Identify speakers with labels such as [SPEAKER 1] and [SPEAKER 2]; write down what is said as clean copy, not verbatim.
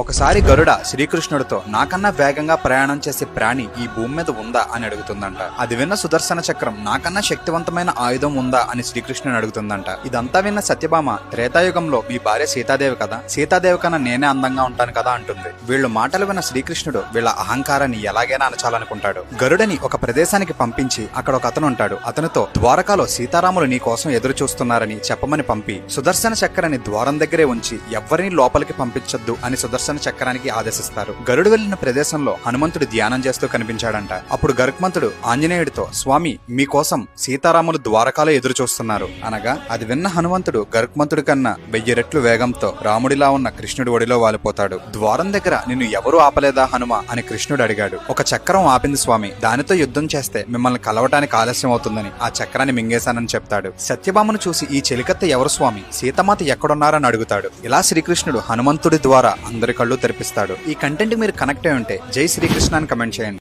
[SPEAKER 1] ఒకసారి గరుడ శ్రీకృష్ణుడితో నాకన్నా వేగంగా ప్రయాణం చేసే ప్రాణి ఈ భూమి మీద ఉందా అని అడుగుతుందంట. అది విన్న సుదర్శన చక్రం నాకన్నా శక్తివంతమైన ఆయుధం ఉందా అని శ్రీకృష్ణుని అడుగుతుందంట. ఇదంతా విన్న సత్యభామ త్రేతాయుగంలో మీ భార్య సీతాదేవి కదా, సీతాదేవి కన్నా నేనే అందంగా ఉంటాను కదా అంటుంది. వీళ్ళు మాటలు విన్న శ్రీకృష్ణుడు వీళ్ళ అహంకారాన్ని ఎలాగైనా అనచాలనుకుంటాడు. గరుడని ఒక ప్రదేశానికి పంపించి అక్కడ ఒక అతను ఉంటాడు. అతనితో ద్వారకాలో సీతారాములు నీ కోసం ఎదురు చూస్తున్నారని చెప్పమని పంపి సుదర్శన చక్రాన్ని ద్వారం దగ్గరే ఉంచి ఎవ్వరిని లోపలికి పంపించొద్దు అని సుదర్శన చక్రానికి ఆదేశిస్తారు. గరుడు వెళ్లిన ప్రదేశంలో హనుమంతుడు ధ్యానం చేస్తూ కనిపించాడంట. అప్పుడు గరుత్మంతుడు ఆంజనేయుడితో, స్వామి మీకోసం సీతారాములు ద్వారకాలో ఎదురు చూస్తున్నారు అనగా అది విన్న హనుమంతుడు గరుత్మంతుడి కన్నా 1000 రెట్లు వేగంతో రాముడిలా ఉన్న కృష్ణుడి ఒడిలో వాలిపోతాడు. ద్వారం దగ్గర నిన్ను ఎవరూ ఆపలేదా హనుమ అని కృష్ణుడు అడిగాడు. ఒక చక్రం ఆపింది స్వామి, దానితో యుద్ధం చేస్తే మిమ్మల్ని కలవటానికి ఆలస్యం అవుతుందని ఆ చక్రాన్ని మింగేశానని చెప్తాడు. సత్యభామను చూసి ఈ చెలికత్త ఎవరు స్వామి, సీతమాత ఎక్కడున్నారని అడుగుతాడు. ఇలా శ్రీకృష్ణుడు హనుమంతుడి ద్వారా అందరి కళ్ళు తెరిపిస్తాడు. ఈ కంటెంట్ మీరు కనెక్ట్ అయి ఉంటే జై శ్రీకృష్ణ అని కమెంట్ చేయండి.